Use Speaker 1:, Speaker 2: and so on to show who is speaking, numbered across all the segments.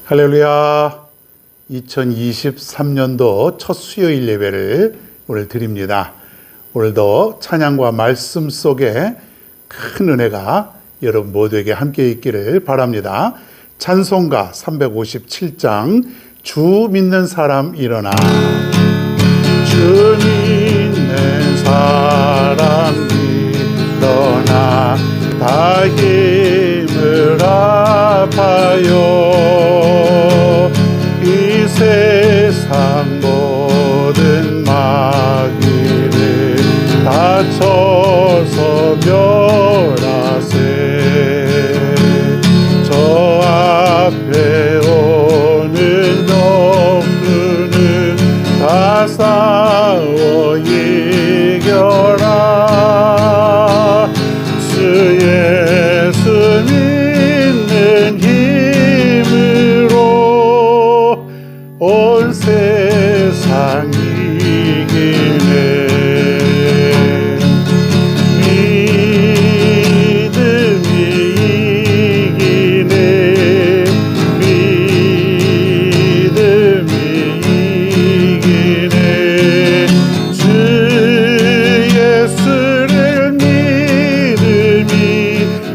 Speaker 1: 할렐루야. 2023년도 첫 수요일 예배를 오늘 드립니다. 오늘도 찬양과 말씀 속에 큰 은혜가 여러분 모두에게 함께 있기를 바랍니다. 찬송가 357장 주 믿는 사람 일어나. 주 믿는 사람 일어나 다 힘을 합하여 이 세상 모든 마귀를 다쳐서 멸하세. 저 앞에 오는 놈들은 다 싸워 이겨라. 주 예수 믿는 힘으로 온 세상 이기네.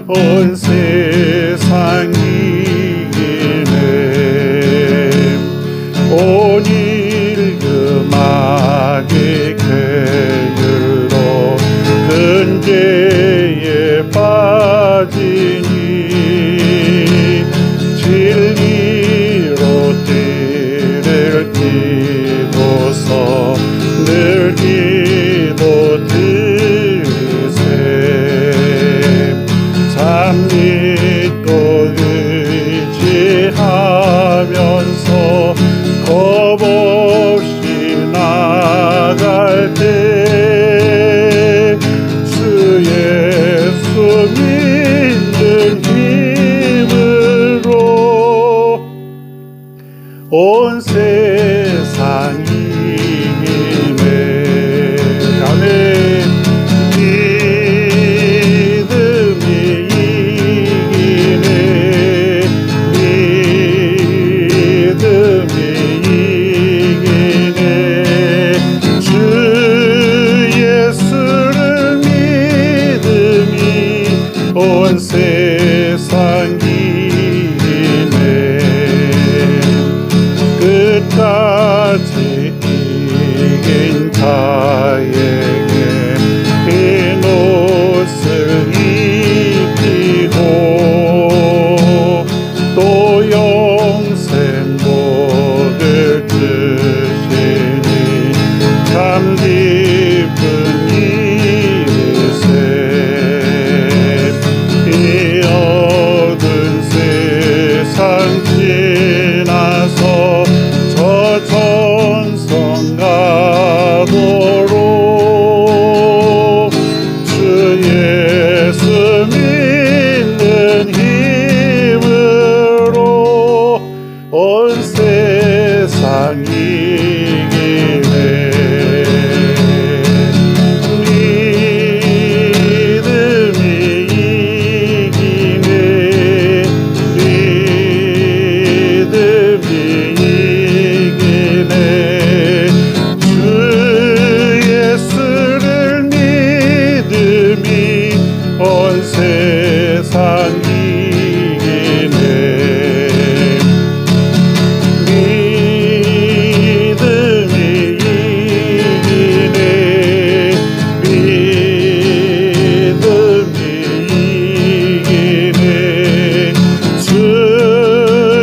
Speaker 1: 온 세상 이기네. 온일 금악의 쾌유로 근죄에 빠지니 진리로 띠를 띠고서 늘 기도 참 믿고 의지하면서 겁없이 나갈 때 주 예수 믿는 힘으로 온 세상 이기네. 아멘. 온 세상 이기네. 끝까지 이긴 자에게 흰 옷을 입히고 또 영생 복을 주시니 참 기쁜 일세. 이 어두운 세상 지나서 저 천성 가도록 주 예수 믿는 힘으로 온 세상 이기네. 온 세상 이기네. 믿음이 이기네. 믿음이 이기네. 주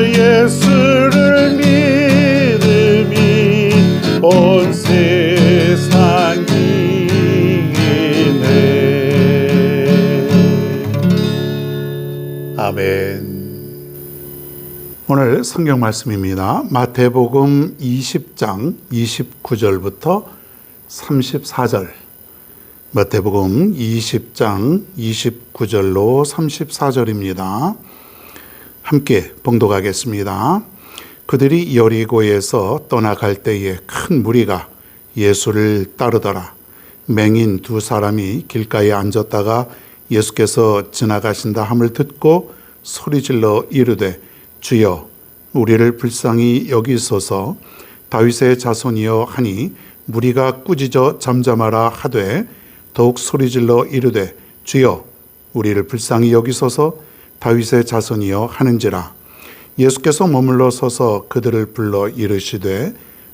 Speaker 1: 예수를 믿음이 온 세상 이기네. 아멘. 오늘 성경 말씀입니다. 마태복음 20장 29절부터 34절. 마태복음 20장 29절로 34절입니다. 함께 봉독하겠습니다. 그들이 여리고에서 떠나갈 때에 큰 무리가 예수를 따르더라. 맹인 두 사람이 길가에 앉았다가 예수께서 지나가신다 함을 듣고 소리질러 이르되 주여 우리를 불쌍히 여기소서. 다윗의 자손이여 하니 무리가 꾸짖어 잠잠하라 하되 더욱 소리질러 이르되 주여 우리를 불쌍히 여기소서. 다윗의 자손이여 하는지라. 예수께서 머물러 서서 그들을 불러 이르시되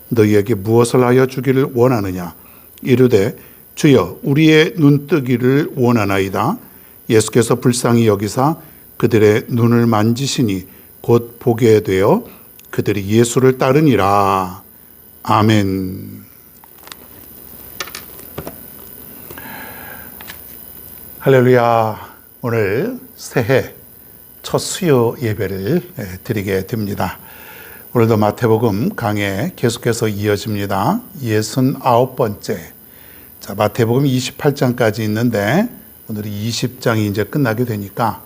Speaker 1: 너희에게 무엇을 하여 주기를 원하느냐. 이르되 주여 우리의 눈뜨기를 원하나이다. 예수께서 불쌍히 여기사 그들의 눈을 만지시니 곧 보게 되어 그들이 예수를 따르니라. 아멘. 할렐루야. 오늘 새해 첫 수요 예배를 드리게 됩니다. 오늘도 마태복음 강해 계속해서 이어집니다. 69번째. 자, 마태복음 28장까지 있는데 오늘이 20장이 이제 끝나게 되니까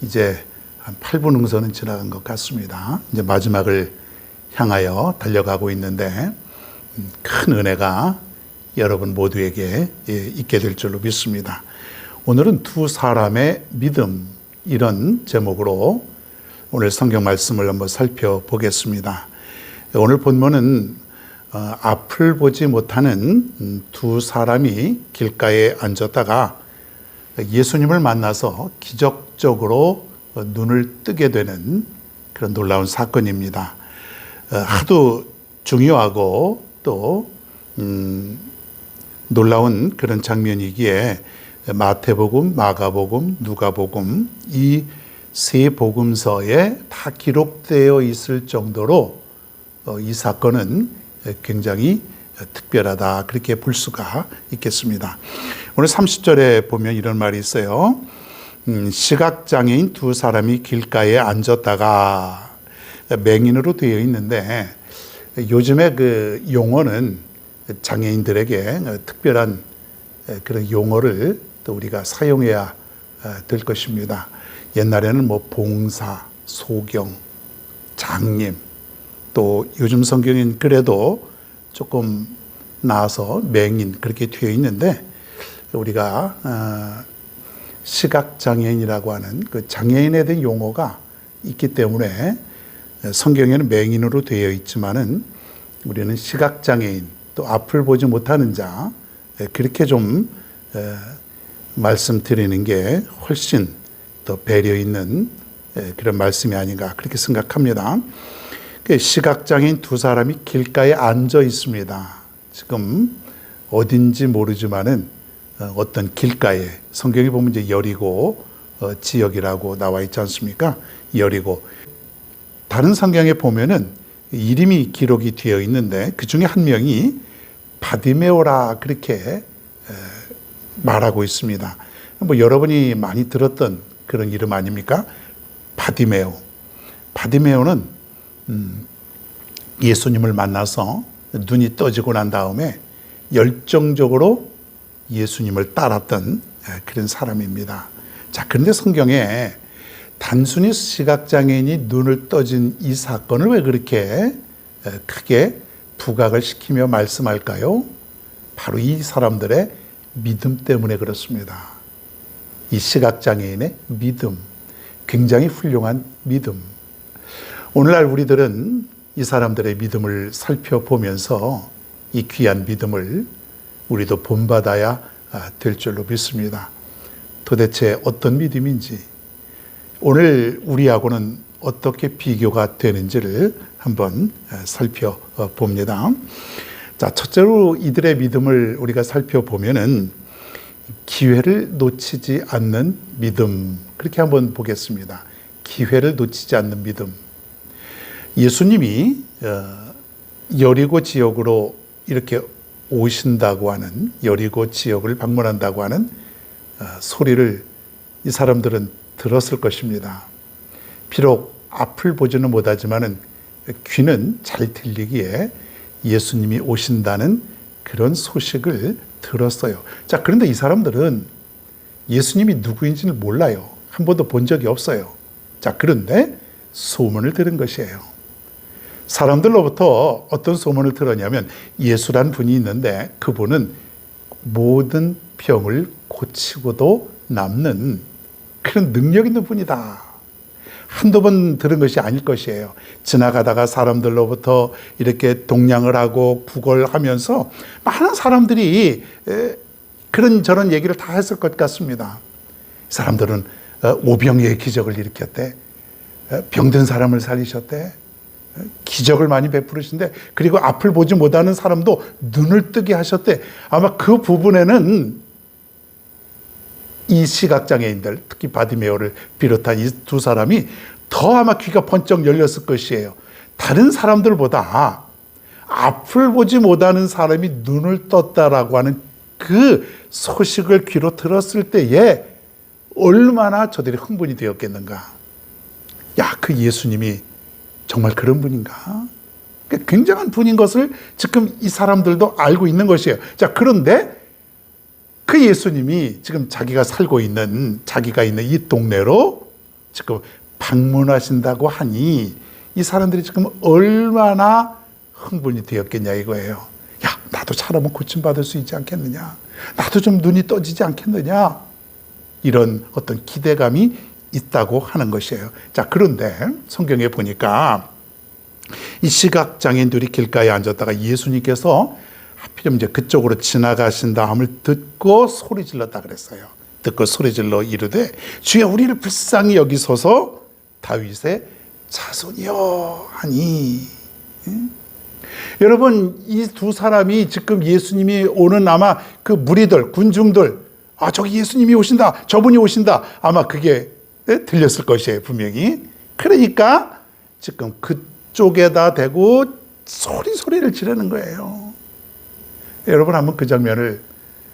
Speaker 1: 이제 한 8분 응선은 지나간 것 같습니다. 이제 마지막을 향하여 달려가고 있는데 큰 은혜가 여러분 모두에게 있게 될 줄로 믿습니다. 오늘은 두 사람의 믿음, 이런 제목으로 오늘 성경 말씀을 한번 살펴보겠습니다. 오늘 본문은 앞을 보지 못하는 두 사람이 길가에 앉았다가 예수님을 만나서 기적적으로 눈을 뜨게 되는 그런 놀라운 사건입니다. 하도 중요하고 또 놀라운 그런 장면이기에 마태복음, 마가복음, 누가복음 이 세 복음서에 다 기록되어 있을 정도로 이 사건은 굉장히 특별하다, 그렇게 볼 수가 있겠습니다. 오늘 30절에 보면 이런 말이 있어요. 시각장애인 두 사람이 길가에 앉았다가, 맹인으로 되어 있는데 요즘에 그 용어는 장애인들에게 특별한 그런 용어를 또 우리가 사용해야 될 것입니다. 옛날에는 뭐 봉사, 소경, 장님, 또 요즘 성경엔 그래도 조금 나아서 맹인 그렇게 되어 있는데 우리가 시각장애인이라고 하는 그 장애인에 대한 용어가 있기 때문에 성경에는 맹인으로 되어 있지만은 우리는 시각장애인, 또 앞을 보지 못하는 자, 그렇게 좀 말씀드리는 게 훨씬 더 배려 있는 그런 말씀이 아닌가 그렇게 생각합니다. 시각장애인 두 사람이 길가에 앉아 있습니다. 지금 어딘지 모르지만은 어떤 길가에, 성경에 보면 이제 여리고 지역이라고 나와 있지 않습니까? 여리고. 다른 성경에 보면은 이름이 기록이 되어 있는데 그 중에 한 명이 바디메오라 그렇게 말하고 있습니다. 뭐 여러분이 많이 들었던 그런 이름 아닙니까? 바디메오. 바디메오는 예수님을 만나서 눈이 떠지고 난 다음에 열정적으로 예수님을 따랐던 그런 사람입니다. 자, 그런데 성경에 단순히 시각장애인이 눈을 떠진 이 사건을 왜 그렇게 크게 부각을 시키며 말씀할까요? 바로 이 사람들의 믿음 때문에 그렇습니다. 이 시각장애인의 믿음, 굉장히 훌륭한 믿음. 오늘날 우리들은 이 사람들의 믿음을 살펴보면서 이 귀한 믿음을 우리도 본받아야 될 줄로 믿습니다. 도대체 어떤 믿음인지, 오늘 우리하고는 어떻게 비교가 되는지를 한번 살펴봅니다. 자, 첫째로 이들의 믿음을 우리가 살펴보면은 기회를 놓치지 않는 믿음, 그렇게 한번 보겠습니다. 기회를 놓치지 않는 믿음. 예수님이 여리고 지역으로 이렇게 오신다고 하는, 여리고 지역을 방문한다고 하는 소리를 이 사람들은 들었을 것입니다. 비록 앞을 보지는 못하지만은 귀는 잘 들리기에 예수님이 오신다는 그런 소식을 들었어요. 자, 그런데 이 사람들은 예수님이 누구인지는 몰라요. 한 번도 본 적이 없어요. 자, 그런데 소문을 들은 것이에요. 사람들로부터 어떤 소문을 들었냐면 예수란 분이 있는데 그분은 모든 병을 고치고도 남는 그런 능력 있는 분이다. 한두 번 들은 것이 아닐 것이에요. 지나가다가 사람들로부터 이렇게 동냥을 하고 구걸하면서 많은 사람들이 그런 저런 얘기를 다 했을 것 같습니다. 사람들은 오병이의 기적을 일으켰대. 병든 사람을 살리셨대. 기적을 많이 베푸르신데, 그리고 앞을 보지 못하는 사람도 눈을 뜨게 하셨대. 아마 그 부분에는 이 시각장애인들, 특히 바디메오를 비롯한 이 두 사람이 더 아마 귀가 번쩍 열렸을 것이에요. 다른 사람들보다 앞을 보지 못하는 사람이 눈을 떴다라고 하는 그 소식을 귀로 들었을 때에 얼마나 저들이 흥분이 되었겠는가. 야, 그 예수님이 정말 그런 분인가? 굉장한 분인 것을 지금 이 사람들도 알고 있는 것이에요. 자, 그런데 그 예수님이 지금 자기가 있는 이 동네로 지금 방문하신다고 하니 이 사람들이 지금 얼마나 흥분이 되었겠냐 이거예요. 야, 나도 사람은 고침받을 수 있지 않겠느냐? 나도 좀 눈이 떠지지 않겠느냐? 이런 어떤 기대감이 있다고 하는 것이에요. 자, 그런데 성경에 보니까 이 시각장애인들이 길가에 앉았다가 예수님께서 하필이면 이제 그쪽으로 지나가신 다음을 듣고 소리 질렀다 그랬어요. 듣고 소리 질러 이르되 주여 우리를 불쌍히 여기소서 다윗의 자손이여 하니. 여러분, 이 두 사람이 지금 예수님이 오는 아마 그 무리들, 군중들, 아, 저기 예수님이 오신다, 저분이 오신다, 아마 그게 들렸을 것이에요, 분명히. 그러니까 지금 그쪽에다 대고 소리를 지르는 거예요. 여러분, 한번 그 장면을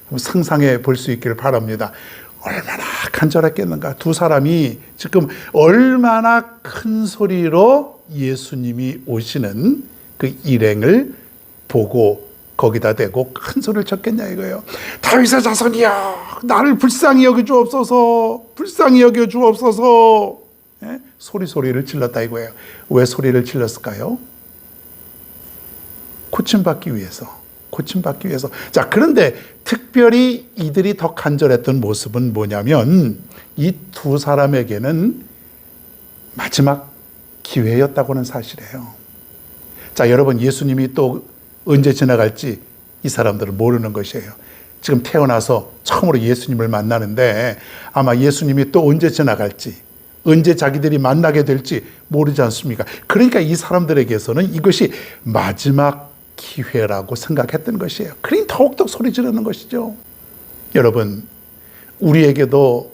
Speaker 1: 한번 상상해 볼 수 있기를 바랍니다. 얼마나 간절했겠는가. 두 사람이 지금 얼마나 큰 소리로 예수님이 오시는 그 일행을 보고 거기다 대고 큰 소리를 쳤겠냐 이거예요. 다윗의 자손이야, 나를 불쌍히 여겨 주옵소서, 불쌍히 여겨 주옵소서. 소리를 질렀다 이거예요. 왜 소리를 질렀을까요? 고침받기 위해서. 자, 그런데 특별히 이들이 더 간절했던 모습은 뭐냐면 이 두 사람에게는 마지막 기회였다고 하는 사실이에요. 자, 여러분, 예수님이 또 언제 지나갈지 이 사람들은 모르는 것이에요. 지금 태어나서 처음으로 예수님을 만나는데 아마 예수님이 또 언제 지나갈지, 언제 자기들이 만나게 될지 모르지 않습니까? 그러니까 이 사람들에게서는 이것이 마지막 기회라고 생각했던 것이에요. 그러니 더욱더 소리 지르는 것이죠. 여러분, 우리에게도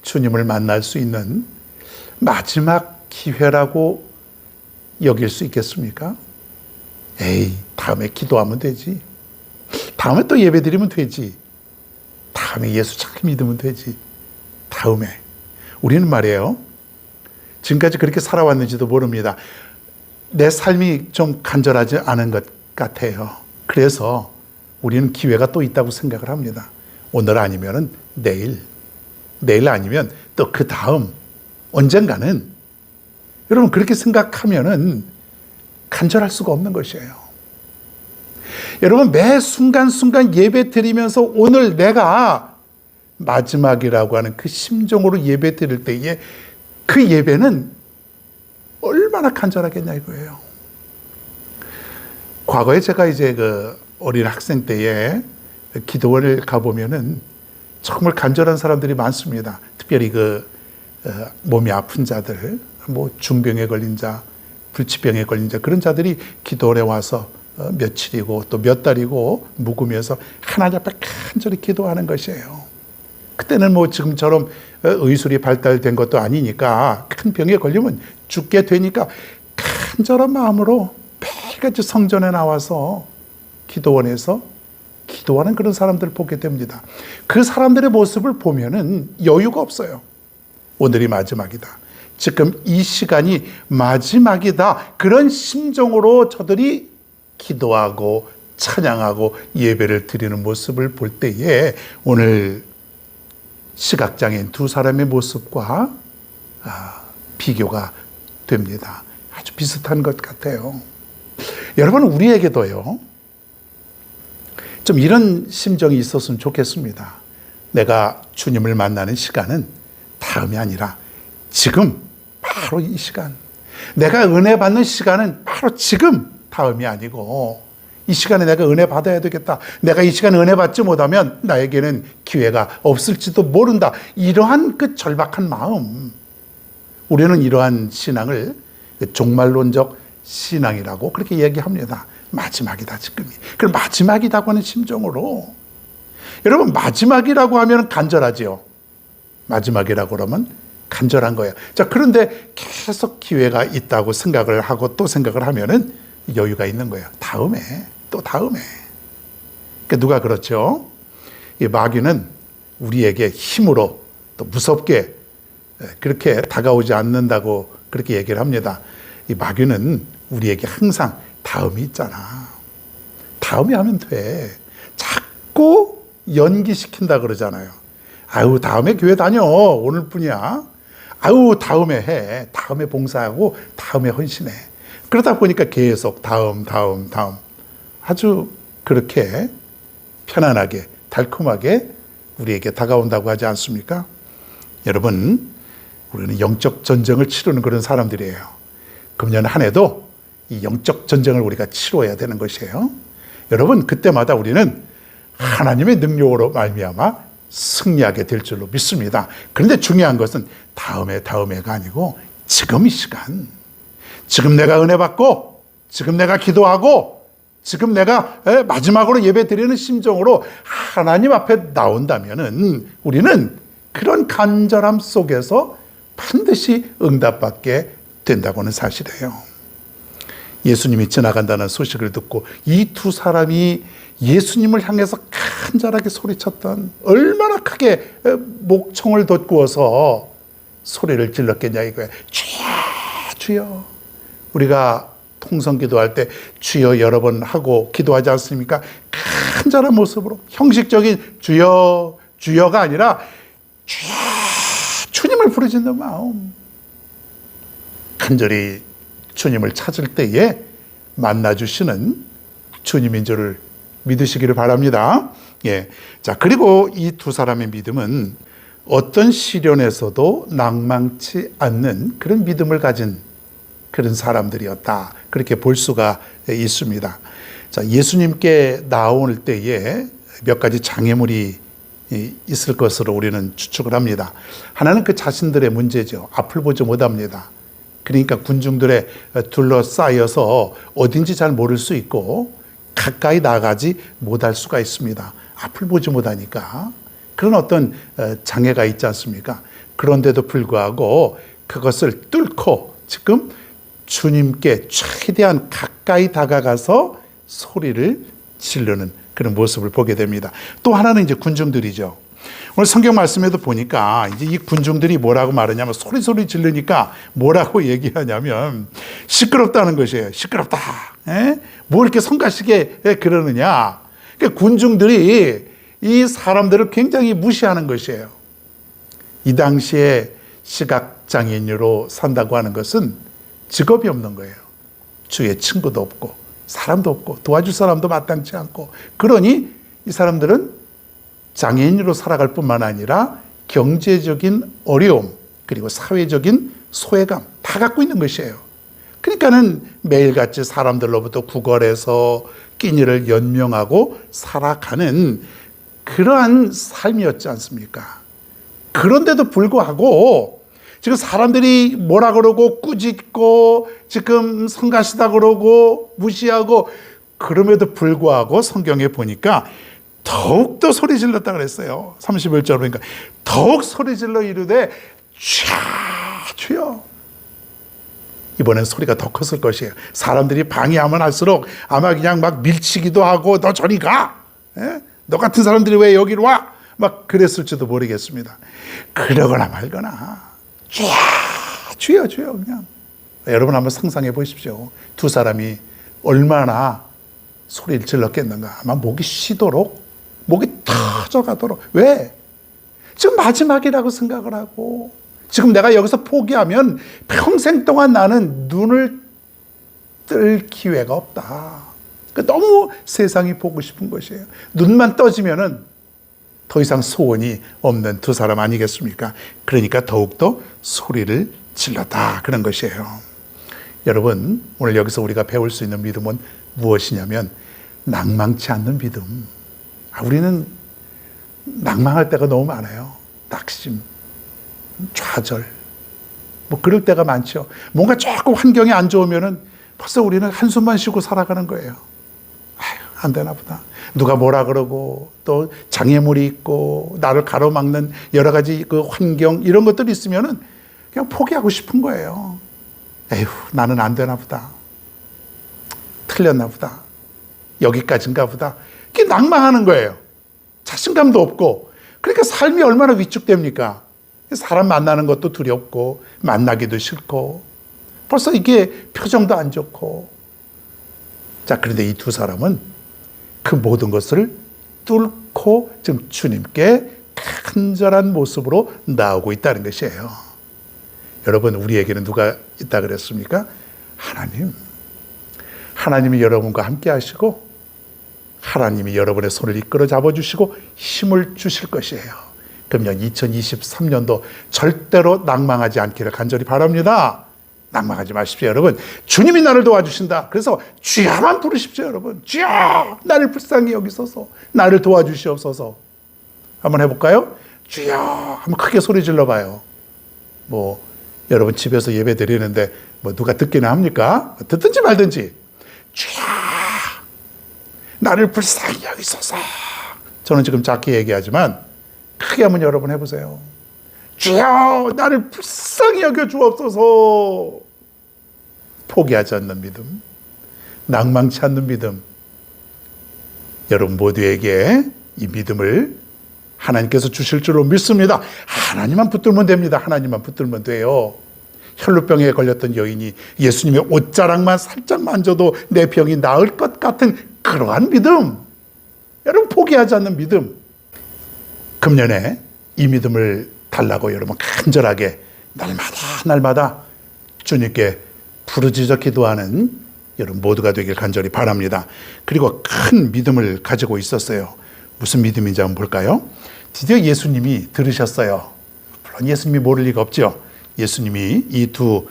Speaker 1: 주님을 만날 수 있는 마지막 기회라고 여길 수 있겠습니까? 에이, 다음에 기도하면 되지. 다음에 또 예배 드리면 되지. 다음에 예수 잘 믿으면 되지. 다음에. 우리는 말이에요, 지금까지 그렇게 살아왔는지도 모릅니다. 내 삶이 좀 간절하지 않은 것 같아요. 그래서 우리는 기회가 또 있다고 생각을 합니다. 오늘 아니면 내일 아니면 또 그 다음 언젠가는. 여러분, 그렇게 생각하면은 간절할 수가 없는 것이에요. 여러분, 매 순간순간 예배 드리면서 오늘 내가 마지막이라고 하는 그 심정으로 예배 드릴 때에 그 예배는 얼마나 간절하겠냐 이거예요. 과거에 제가 이제 그 어린 학생 때에 기도원을 가보면은 정말 간절한 사람들이 많습니다. 특별히 몸이 아픈 자들, 중병에 걸린 자, 불치병에 걸린 자, 그런 자들이 기도원에 와서 며칠이고 또 몇 달이고 묵으면서 하나님 앞에 간절히 기도하는 것이에요. 그때는 지금처럼 의술이 발달된 것도 아니니까 큰 병에 걸리면 죽게 되니까 간절한 마음으로 매일같이 성전에 나와서 기도원에서 기도하는 그런 사람들을 보게 됩니다. 그 사람들의 모습을 보면은 여유가 없어요. 오늘이 마지막이다. 지금 이 시간이 마지막이다. 그런 심정으로 저들이 기도하고 찬양하고 예배를 드리는 모습을 볼 때에 오늘 시각장애인 두 사람의 모습과 비교가 됩니다. 아주 비슷한 것 같아요. 여러분, 우리에게도요, 좀 이런 심정이 있었으면 좋겠습니다. 내가 주님을 만나는 시간은 다음이 아니라 지금, 바로 바로 이 시간. 내가 은혜 받는 시간은 바로 지금, 다음이 아니고 이 시간에 내가 은혜 받아야 되겠다. 내가 이 시간에 은혜 받지 못하면 나에게는 기회가 없을지도 모른다. 이러한 그 절박한 마음. 우리는 이러한 신앙을 종말론적 신앙이라고 그렇게 얘기합니다. 마지막이다, 지금이. 그럼 마지막이라고 하는 심정으로. 여러분, 마지막이라고 하면 간절하지요. 마지막이라고 그러면 간절한 거예요. 자, 그런데 계속 기회가 있다고 생각을 하고 또 생각을 하면은 여유가 있는 거예요. 다음에, 또 다음에. 그러니까 누가 그렇죠? 이 마귀는 우리에게 힘으로 또 무섭게 그렇게 다가오지 않는다고 그렇게 얘기를 합니다. 이 마귀는 우리에게 항상 다음이 있잖아. 다음에 하면 돼. 자꾸 연기시킨다 그러잖아요. 아유, 다음에 교회 다녀. 오늘뿐이야. 아유, 다음에 해. 다음에 봉사하고 다음에 헌신해. 그러다 보니까 계속 다음. 아주 그렇게 편안하게, 달콤하게 우리에게 다가온다고 하지 않습니까? 여러분, 우리는 영적 전쟁을 치르는 그런 사람들이에요. 금년 한 해도 이 영적 전쟁을 우리가 치러야 되는 것이에요. 여러분, 그때마다 우리는 하나님의 능력으로 말미암아 승리하게 될 줄로 믿습니다. 그런데 중요한 것은 다음에가 아니고 지금 이 시간, 지금 내가 은혜 받고, 지금 내가 기도하고, 지금 내가 마지막으로 예배 드리는 심정으로 하나님 앞에 나온다면은 우리는 그런 간절함 속에서 반드시 응답받게 된다고 하는 사실이에요. 예수님이 지나간다는 소식을 듣고 이 두 사람이 예수님을 향해서 간절하게 소리쳤던, 얼마나 크게 목청을 돋구어서 소리를 질렀겠냐 이거예요. 주여, 주여. 우리가 통성 기도할 때 주여 여러 번 하고 기도하지 않습니까? 간절한 모습으로, 형식적인 주여, 주여가 아니라 주여, 주님을 부르짖는 마음. 간절히 주님을 찾을 때에 만나주시는 주님인 줄을 믿으시기를 바랍니다. 예. 자, 그리고 이 두 사람의 믿음은 어떤 시련에서도 낭망치 않는 그런 믿음을 가진 그런 사람들이었다. 그렇게 볼 수가 있습니다. 자, 예수님께 나올 때에 몇 가지 장애물이 있을 것으로 우리는 추측을 합니다. 하나는 그 자신들의 문제죠. 앞을 보지 못합니다. 그러니까 군중들에 둘러싸여서 어딘지 잘 모를 수 있고 가까이 나가지 못할 수가 있습니다. 앞을 보지 못하니까. 그런 어떤 장애가 있지 않습니까? 그런데도 불구하고 그것을 뚫고 지금 주님께 최대한 가까이 다가가서 소리를 지르는 그런 모습을 보게 됩니다. 또 하나는 이제 군중들이죠. 오늘 성경 말씀에도 보니까 이제 이 군중들이 뭐라고 말하냐면 소리 지르니까 뭐라고 얘기하냐면 시끄럽다는 것이에요. 시끄럽다. 뭐 이렇게 성가시게 그러느냐. 그러니까 군중들이 이 사람들을 굉장히 무시하는 것이에요. 이 당시에 시각장애인으로 산다고 하는 것은 직업이 없는 거예요. 주위에 친구도 없고 사람도 없고 도와줄 사람도 마땅치 않고, 그러니 이 사람들은 장애인으로 살아갈 뿐만 아니라 경제적인 어려움 그리고 사회적인 소외감 다 갖고 있는 것이에요. 그러니까는 매일같이 사람들로부터 구걸해서 끼니를 연명하고 살아가는 그러한 삶이었지 않습니까? 그런데도 불구하고 지금 사람들이 뭐라 그러고 꾸짖고 지금 성가시다 그러고 무시하고, 그럼에도 불구하고 성경에 보니까 더욱더 소리 질렀다 그랬어요. 31절 보니까 더욱 소리 질러 이르되 주여. 이번엔 소리가 더 컸을 것이에요. 사람들이 방해하면 할수록 아마 그냥 막 밀치기도 하고 너 저리 가. 너 같은 사람들이 왜 여기로 와? 막 그랬을지도 모르겠습니다. 그러거나 말거나 주여 그냥. 여러분 한번 상상해 보십시오. 두 사람이 얼마나 소리를 질렀겠는가. 아마 목이 쉬도록, 목이 터져가도록. 왜? 지금 마지막이라고 생각을 하고, 지금 내가 여기서 포기하면 평생 동안 나는 눈을 뜰 기회가 없다. 너무 세상이 보고 싶은 것이에요. 눈만 떠지면은 더 이상 소원이 없는 두 사람 아니겠습니까? 그러니까 더욱더 소리를 질렀다, 그런 것이에요. 여러분, 오늘 여기서 우리가 배울 수 있는 믿음은 무엇이냐면 낭망치 않는 믿음. 우리는 낭망할 때가 너무 많아요. 낙심, 좌절, 뭐 그럴 때가 많죠. 뭔가 조금 환경이 안 좋으면은 벌써 우리는 한숨만 쉬고 살아가는 거예요. 아휴, 안 되나 보다. 누가 뭐라 그러고 또 장애물이 있고 나를 가로막는 여러 가지 그 환경, 이런 것들이 있으면은 그냥 포기하고 싶은 거예요. 에휴, 나는 안 되나 보다. 틀렸나 보다. 여기까지인가 보다. 이게 낭망하는 거예요. 자신감도 없고. 그러니까 삶이 얼마나 위축됩니까? 사람 만나는 것도 두렵고 만나기도 싫고 벌써 이게 표정도 안 좋고. 자, 그런데 이 두 사람은 그 모든 것을 뚫고 지금 주님께 간절한 모습으로 나오고 있다는 것이에요. 여러분, 우리에게는 누가 있다 그랬습니까? 하나님. 하나님이 여러분과 함께 하시고 하나님이 여러분의 손을 이끌어 잡아주시고 힘을 주실 것이에요. 금년 2023년도 절대로 낭망하지 않기를 간절히 바랍니다. 낭망하지 마십시오, 여러분. 주님이 나를 도와주신다. 그래서 주야만 부르십시오, 여러분. 주야, 나를 불쌍히 여기소서. 나를 도와주시옵소서. 한번 해볼까요? 주야, 한번 크게 소리 질러봐요. 뭐 여러분 집에서 예배 드리는데 뭐 누가 듣기는 합니까? 듣든지 말든지. 주야, 나를 불쌍히 여기소서. 저는 지금 작게 얘기하지만 크게 한번 여러분 해보세요. 주여, 나를 불쌍히 여겨 주옵소서. 포기하지 않는 믿음, 낭망치 않는 믿음. 여러분 모두에게 이 믿음을 하나님께서 주실 줄로 믿습니다. 하나님만 붙들면 됩니다. 하나님만 붙들면 돼요. 혈루병에 걸렸던 여인이 예수님의 옷자락만 살짝 만져도 내 병이 나을 것 같은 그러한 믿음. 여러분 포기하지 않는 믿음. 금년에 이 믿음을 달라고 여러분 간절하게 날마다 주님께 부르짖어 기도하는 여러분 모두가 되길 간절히 바랍니다. 그리고 큰 믿음을 가지고 있었어요. 무슨 믿음인지 한번 볼까요? 드디어 예수님이 들으셨어요. 물론 예수님이 모를 리가 없죠. 예수님이 이 두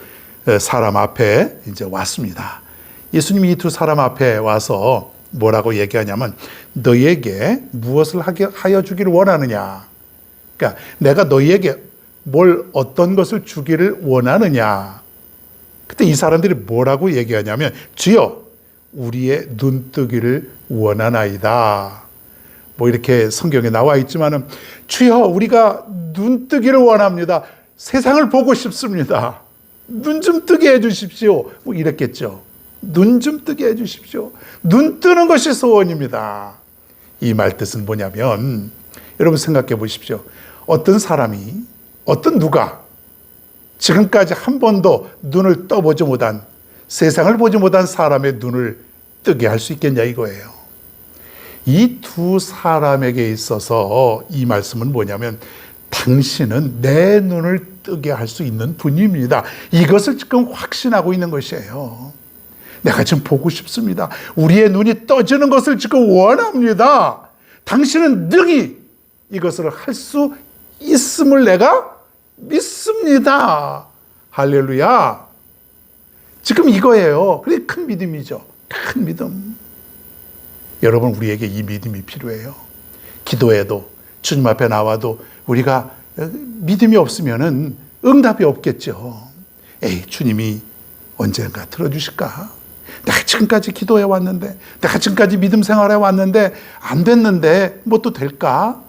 Speaker 1: 사람 앞에 이제 왔습니다. 예수님이 이 두 사람 앞에 와서 뭐라고 얘기하냐면 너희에게 무엇을 하여 주기를 원하느냐. 그러니까 내가 너희에게 어떤 것을 주기를 원하느냐. 그때 이 사람들이 뭐라고 얘기하냐면 주여 우리의 눈뜨기를 원하나이다. 뭐 이렇게 성경에 나와 있지만은 주여 우리가 눈뜨기를 원합니다. 세상을 보고 싶습니다. 눈 좀 뜨게 해주십시오. 뭐 이랬겠죠. 눈 좀 뜨게 해주십시오. 눈 뜨는 것이 소원입니다. 이 말 뜻은 뭐냐면 여러분 생각해 보십시오. 어떤 사람이 누가 지금까지 한 번도 눈을 떠보지 못한 세상을 보지 못한 사람의 눈을 뜨게 할 수 있겠냐 이거예요. 이 두 사람에게 있어서 이 말씀은 뭐냐면 당신은 내 눈을 뜨게 할 수 있는 분입니다. 이것을 지금 확신하고 있는 것이에요. 내가 지금 보고 싶습니다. 우리의 눈이 떠지는 것을 지금 원합니다. 당신은 능히 이것을 할 수 있음을 내가 믿습니다. 할렐루야. 지금 이거예요. 그게 큰 믿음이죠. 큰 믿음. 여러분 우리에게 이 믿음이 필요해요. 기도해도 주님 앞에 나와도 우리가 믿음이 없으면은 응답이 없겠죠. 에이, 주님이 언젠가 들어주실까? 내가 지금까지 기도해 왔는데, 내가 지금까지 믿음 생활해 왔는데 안 됐는데 뭐 또 될까?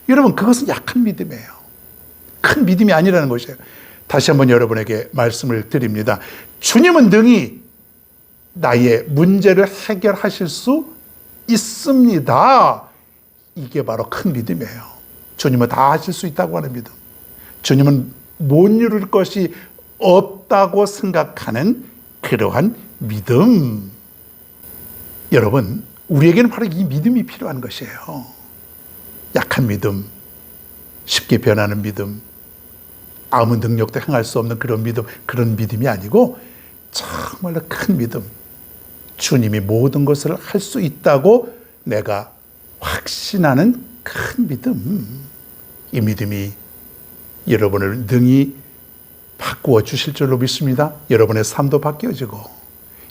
Speaker 1: 여러분 그것은 약한 믿음이에요. 큰 믿음이 아니라는 것이에요. 다시 한번 여러분에게 말씀을 드립니다. 주님은 능히 나의 문제를 해결하실 수 있습니다. 이게 바로 큰 믿음이에요. 주님은 다 하실 수 있다고 하는 믿음. 주님은 못 이룰 것이 없다고 생각하는 그러한 믿음. 여러분, 우리에게는 바로 이 믿음이 필요한 것이에요. 약한 믿음, 쉽게 변하는 믿음, 아무 능력도 행할 수 없는 그런 믿음, 그런 믿음이 아니고 정말로 큰 믿음. 주님이 모든 것을 할 수 있다고 내가 확신하는 큰 믿음. 이 믿음이 여러분을 능히 바꾸어 주실 줄로 믿습니다. 여러분의 삶도 바뀌어지고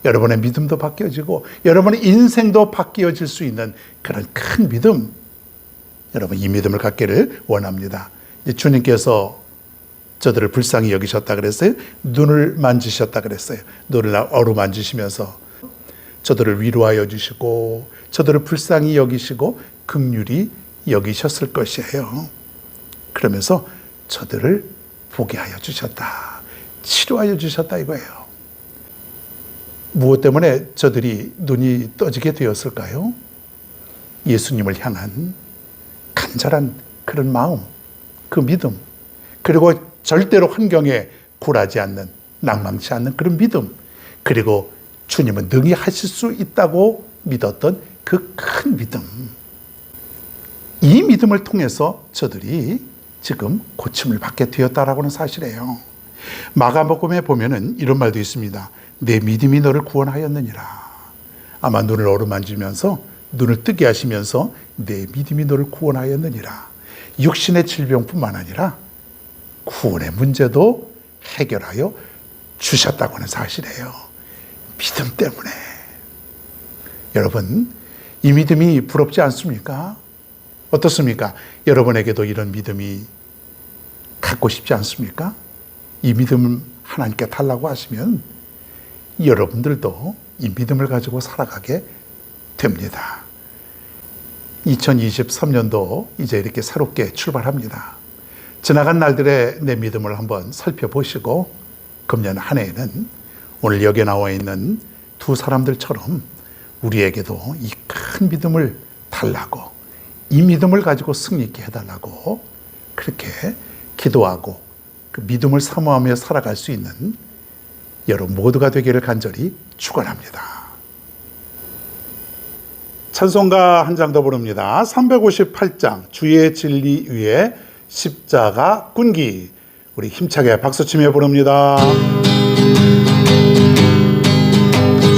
Speaker 1: 여러분의 믿음도 바뀌어지고 여러분의 인생도 바뀌어질 수 있는 그런 큰 믿음, 여러분 이 믿음을 갖기를 원합니다. 주님께서 저들을 불쌍히 여기셨다 그랬어요. 눈을 만지셨다 그랬어요. 눈을 어루만지시면서 저들을 위로하여 주시고 저들을 불쌍히 여기시고 긍휼히 여기셨을 것이에요. 그러면서 저들을 보게 하여 주셨다, 치료하여 주셨다 이거예요. 무엇 때문에 저들이 눈이 떠지게 되었을까요? 예수님을 향한 간절한 그런 마음, 그 믿음, 그리고 절대로 환경에 굴하지 않는, 낭망치 않는 그런 믿음, 그리고 주님은 능히 하실 수 있다고 믿었던 그 큰 믿음. 이 믿음을 통해서 저들이 지금 고침을 받게 되었다라고 하는 사실이에요. 마가복음에 보면은 이런 말도 있습니다. 내 믿음이 너를 구원하였느니라. 아마 눈을 어루만지면서 눈을 뜨게 하시면서 내 믿음이 너를 구원하였느니라. 육신의 질병뿐만 아니라 구원의 문제도 해결하여 주셨다고 하는 사실이에요. 믿음 때문에. 여러분, 이 믿음이 부럽지 않습니까? 어떻습니까? 여러분에게도 이런 믿음이 갖고 싶지 않습니까? 이 믿음을 하나님께 달라고 하시면 여러분들도 이 믿음을 가지고 살아가게 됩니다. 2023년도 이제 이렇게 새롭게 출발합니다. 지나간 날들의 내 믿음을 한번 살펴보시고 금년 한 해에는 오늘 여기에 나와 있는 두 사람들처럼 우리에게도 이 큰 믿음을 달라고, 이 믿음을 가지고 승리 있게 해달라고 그렇게 기도하고 그 믿음을 사모하며 살아갈 수 있는 여러분 모두가 되기를 간절히 축원합니다. 찬송가 한 장 더 부릅니다. 358장 주의 진리 위에 십자가 꾼기. 우리 힘차게 박수치며 부릅니다.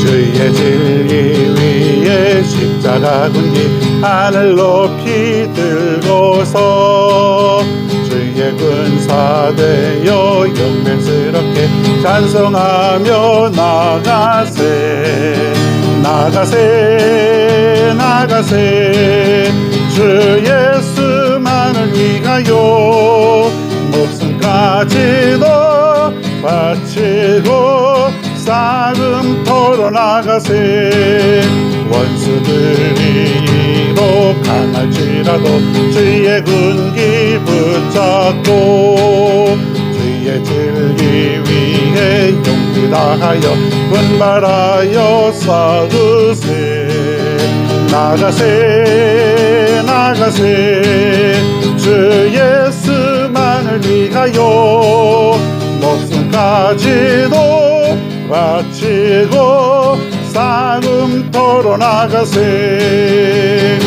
Speaker 1: 주의 진리 위에 십자가 꾼기 하늘 높이 들고서 주의 군사 되어 영맹스럽게 찬송하며 나가세 나가세 나가세 주 예수만을 위하여 목숨까지도 바치고 싸움터로 나가세 원수들이 이룩할지라도 주의 군기 붙잡고 주의 진리 위에 용기 다하여 분발하여 싸우세 나가세 나가세 주 예수만을 위하여 목숨까지도 바치고 싸움터로 나가세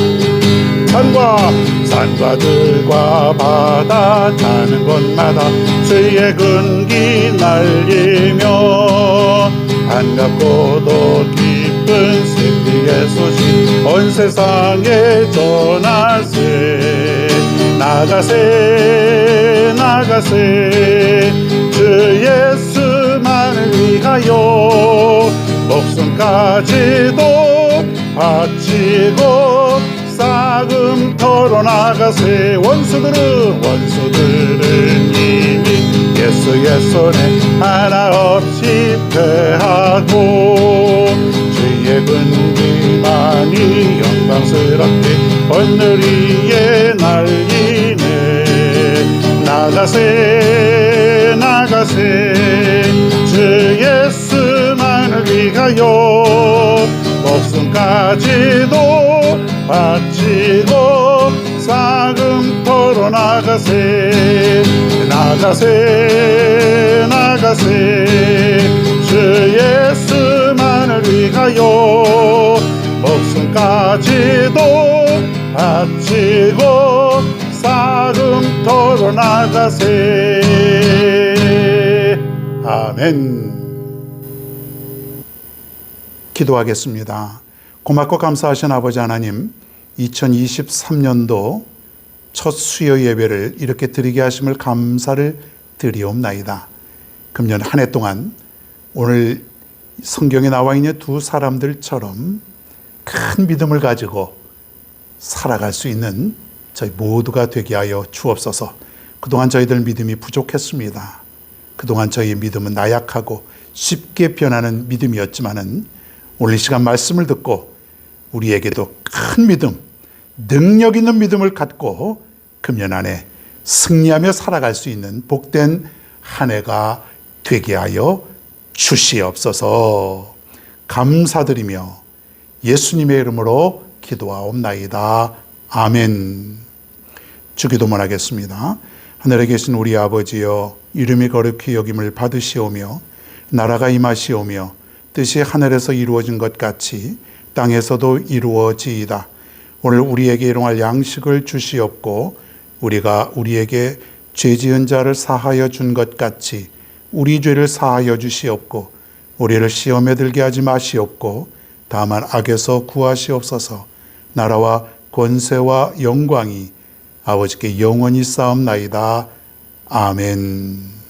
Speaker 1: 산과 들과 바다 가는 곳마다 주의 군기 날리며 반갑고도 기쁜 승리의 소식 온 세상에 전하세 나가세 나가세 주 예수만을 위하여 목숨까지도 바치고 싸움터로 나가세 원수들은 이미 예수의 손에 하나 없이 패하고 주의 군기만이 영광스럽게 오늘 위에 날리네 나가세 나가세 주 예수만을 위하여 목숨까지도 바치고 싸움터로 나가세 나가세 나가세 주 예수만을 위하여 목숨까지도 바치고 싸움터로 나가세. 아멘. 기도하겠습니다. 고맙고 감사하신 아버지 하나님, 2023년도 첫 수요 예배를 이렇게 드리게 하심을 감사를 드리옵나이다. 금년 한 해 동안 오늘 성경에 나와 있는 두 사람들처럼 큰 믿음을 가지고 살아갈 수 있는 저희 모두가 되게 하여 주옵소서. 그동안 저희들 믿음이 부족했습니다. 그동안 저희의 믿음은 나약하고 쉽게 변하는 믿음이었지만은 오늘 이 시간 말씀을 듣고 우리에게도 큰 믿음, 능력 있는 믿음을 갖고 금년 안에 승리하며 살아갈 수 있는 복된 한 해가 되게 하여 주시옵소서. 감사드리며 예수님의 이름으로 기도하옵나이다. 아멘. 주기도문 하겠습니다. 하늘에 계신 우리 아버지여, 이름이 거룩히 여김을 받으시오며 나라가 임하시오며 뜻이 하늘에서 이루어진 것 같이 땅에서도 이루어지이다. 오늘 우리에게 일용할 양식을 주시옵고 우리가 우리에게 죄 지은 자를 사하여 준 것 같이 우리 죄를 사하여 주시옵고 우리를 시험에 들게 하지 마시옵고 다만 악에서 구하시옵소서. 나라와 권세와 영광이 아버지께 영원히 쌓옵나이다. 아멘.